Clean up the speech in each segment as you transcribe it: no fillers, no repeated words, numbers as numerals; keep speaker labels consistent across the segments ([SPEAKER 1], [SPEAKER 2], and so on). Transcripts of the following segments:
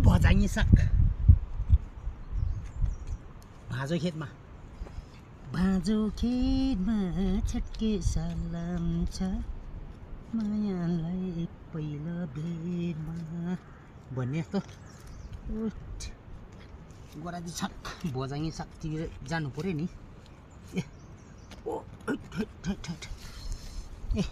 [SPEAKER 1] भजाङ्गी साग भाँजो खेतमा छटके सलाम छ मायालाई पहिलो भेटमा भन्ने जस्तो गोरादी साग भजाङ्गी सागतिर जानु पर्यो नि ए ओ ए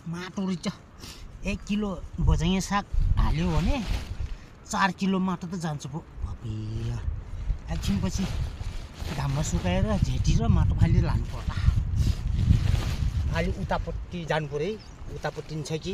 [SPEAKER 1] माटो रहेछ 1 किलो भजाङ्गे साग हाल्यो भने 4 किलो माटो त जान्छ पो भबिया एकछिनपछि घाममा सुकाएर झेटी र माटो फालेर लानु पर्ला। अलि उतापट्टि जानु पर्यो है, उतापट्टि छ कि